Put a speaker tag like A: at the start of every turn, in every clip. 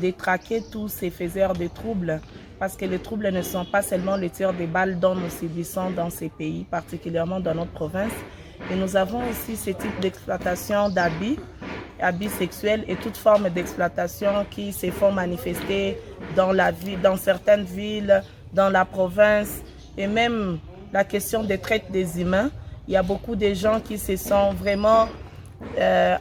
A: détraquer tous ces faiseurs de troubles, parce que les troubles ne sont pas seulement le tir des balles dont nous subissons dans ces pays, particulièrement dans notre province, et nous avons aussi ce type d'exploitation d'habits sexuels et toute forme d'exploitation qui se font manifester dans certaines villes, dans la province, et même la question des traites des humains. Il y a beaucoup de gens qui se sont vraiment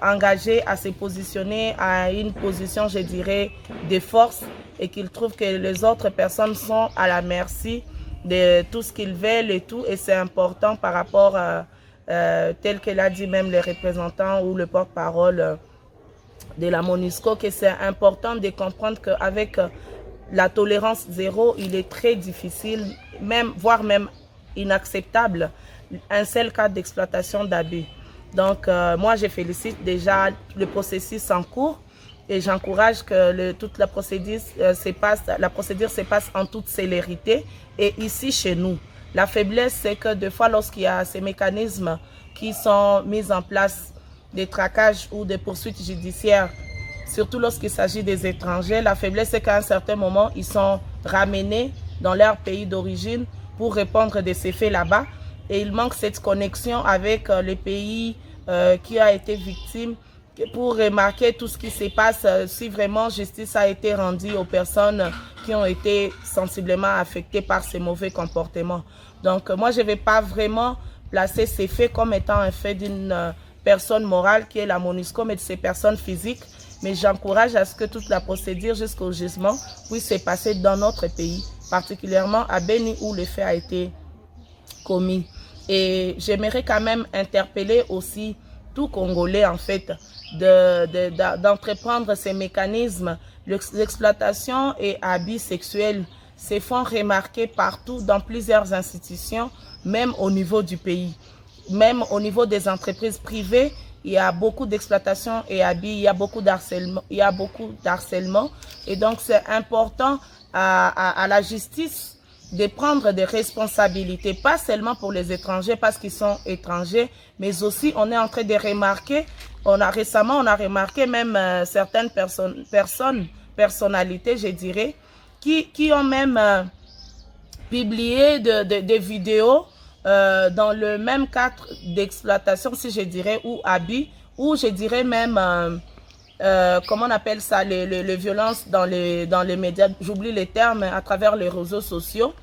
A: engagés à se positionner à une position, je dirais, de force, et qu'ils trouvent que les autres personnes sont à la merci de tout ce qu'ils veulent et tout, et c'est important par rapport à tel que l'a dit même le représentant ou le porte-parole de la MONUSCO, que c'est important de comprendre qu'avec la tolérance zéro, il est très difficile, voire même inacceptable, un seul cas d'exploitation d'abus. Donc, moi, je félicite déjà le processus en cours et j'encourage que toute la procédure se passe en toute célérité. Et ici, chez nous, la faiblesse, c'est que des fois, lorsqu'il y a ces mécanismes qui sont mis en place, des traquages ou des poursuites judiciaires, surtout lorsqu'il s'agit des étrangers, la faiblesse, c'est qu'à un certain moment, ils sont ramenés dans leur pays d'origine pour répondre de ces faits là-bas. Et il manque cette connexion avec le pays qui a été victime pour remarquer tout ce qui se passe, si vraiment justice a été rendue aux personnes qui ont été sensiblement affectées par ces mauvais comportements. Donc moi, je ne vais pas vraiment placer ces faits comme étant un fait d'une personne morale qui est la MONUSCO, mais de ces personnes physiques. Mais j'encourage à ce que toute la procédure jusqu'au jugement puisse se passer dans notre pays, particulièrement à Béni où le fait a été commis. Et j'aimerais quand même interpeller aussi tout Congolais en fait d'entreprendre ces mécanismes. L'exploitation et abus sexuels se font remarquer partout dans plusieurs institutions, même au niveau du pays. Même au niveau des entreprises privées, il y a beaucoup d'exploitation et abus, il y a beaucoup d'harcèlement. Et donc c'est important à la justice de prendre des responsabilités, pas seulement pour les étrangers parce qu'ils sont étrangers, mais aussi on est en train de remarquer, récemment on a remarqué même certaines personnalités, je dirais, qui ont même publié des vidéos dans le même cadre d'exploitation, si je dirais, ou abus, ou je dirais même comment on appelle ça, les violences dans les médias, j'oublie les termes, à travers les réseaux sociaux.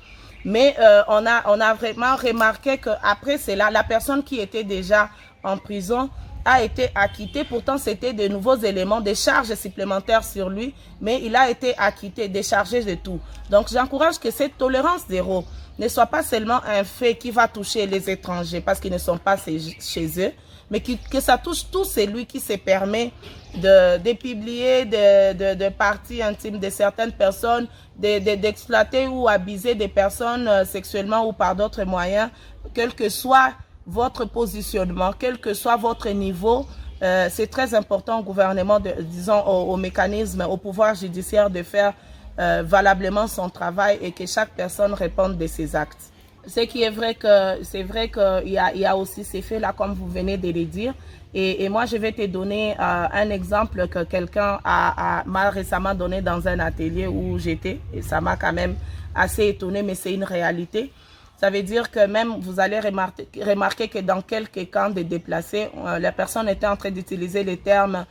A: Mais on a vraiment remarqué qu'après cela, la personne qui était déjà en prison a été acquittée. Pourtant, c'était de nouveaux éléments, des charges supplémentaires sur lui, mais il a été acquitté, déchargé de tout. Donc, j'encourage que cette tolérance zéro ne soit pas seulement un fait qui va toucher les étrangers parce qu'ils ne sont pas chez eux, mais que ça touche tout celui qui se permet de publier de parties intimes de certaines personnes, d'exploiter ou abuser des personnes sexuellement ou par d'autres moyens, quel que soit votre positionnement, quel que soit votre niveau. C'est très important au gouvernement, disons au mécanisme, au pouvoir judiciaire de faire valablement son travail et que chaque personne réponde de ses actes. Ce qui est vrai qu'il y a aussi ces faits-là, comme vous venez de le dire. Et moi, je vais te donner un exemple que quelqu'un m'a récemment donné dans un atelier où j'étais. Et ça m'a quand même assez étonné, mais c'est une réalité. Ça veut dire que même vous allez remarquer que dans quelques camps de déplacés, la personne était en train d'utiliser les termes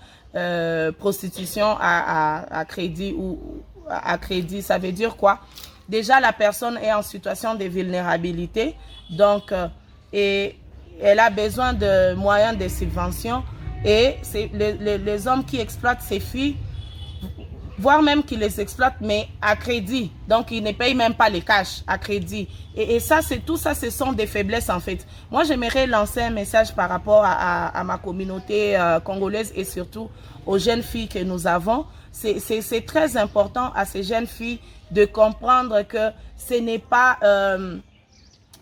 A: prostitution à crédit ou à crédit. Ça veut dire quoi? Déjà, la personne est en situation de vulnérabilité, donc et elle a besoin de moyens de subvention. Et c'est les hommes qui exploitent ces filles, voire même qui les exploitent, mais à crédit. Donc, ils ne payent même pas les cash à crédit. Et ça, tout ça, ce sont des faiblesses en fait. Moi, j'aimerais lancer un message par rapport à ma communauté congolaise et surtout aux jeunes filles que nous avons. C'est très important à ces jeunes filles de comprendre que ce n'est pas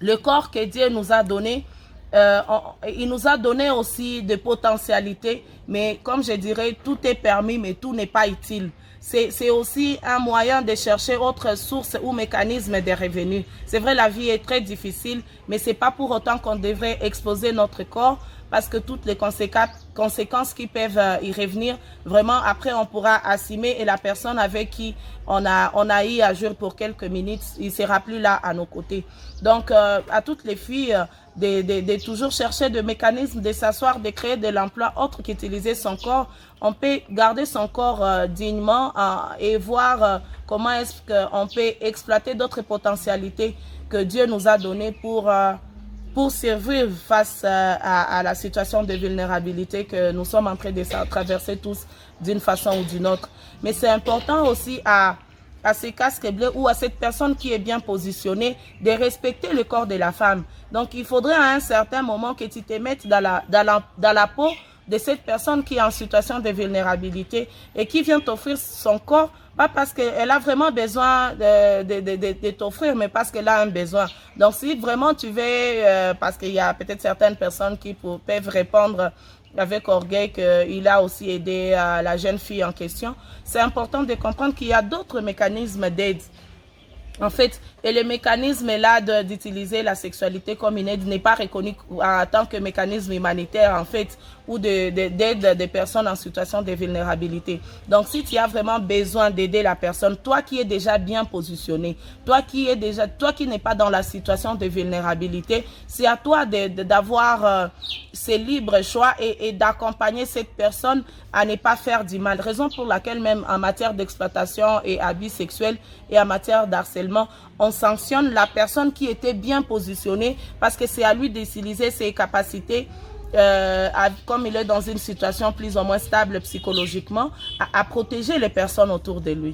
A: le corps que Dieu nous a donné. Il nous a donné aussi des potentialités, mais comme je dirais, tout est permis, mais tout n'est pas utile. C'est aussi un moyen de chercher autre source ou mécanisme de revenus. C'est vrai, la vie est très difficile, mais c'est pas pour autant qu'on devrait exposer notre corps parce que toutes les conséquences qui peuvent y revenir, vraiment, après, on pourra assumer et la personne avec qui on a eu à jouer pour quelques minutes, il ne sera plus là à nos côtés. Donc, à toutes les filles, de toujours chercher des mécanismes, de s'asseoir, de créer de l'emploi autre qu'utiliser son corps. On peut garder son corps dignement et voir comment est-ce qu'on peut exploiter d'autres potentialités que Dieu nous a données pour survivre face à la situation de vulnérabilité que nous sommes en train de traverser tous d'une façon ou d'une autre. Mais c'est important aussi à ces casques bleus ou à cette personne qui est bien positionnée de respecter le corps de la femme. Donc, il faudrait à un certain moment que tu te mettes dans la peau de cette personne qui est en situation de vulnérabilité et qui vient t'offrir son corps, pas parce qu'elle a vraiment besoin de t'offrir, mais parce qu'elle a un besoin. Donc, si vraiment tu veux, parce qu'il y a peut-être certaines personnes qui peuvent répondre avec orgueil qu'il a aussi aidé la jeune fille en question, c'est important de comprendre qu'il y a d'autres mécanismes d'aide. En fait, et le mécanisme là d'utiliser la sexualité comme une aide n'est pas reconnu en tant que mécanisme humanitaire, en fait, ou d'aide des personnes en situation de vulnérabilité. Donc, si tu as vraiment besoin d'aider la personne, toi qui es déjà bien positionné, toi qui n'es pas dans la situation de vulnérabilité, c'est à toi d'avoir ce libre choix et d'accompagner cette personne à ne pas faire du mal. Raison pour laquelle même en matière d'exploitation et abus sexuels et en matière d'harcèlement, on sanctionne la personne qui était bien positionnée parce que c'est à lui d'utiliser ses capacités comme il est dans une situation plus ou moins stable psychologiquement, à protéger les personnes autour de lui.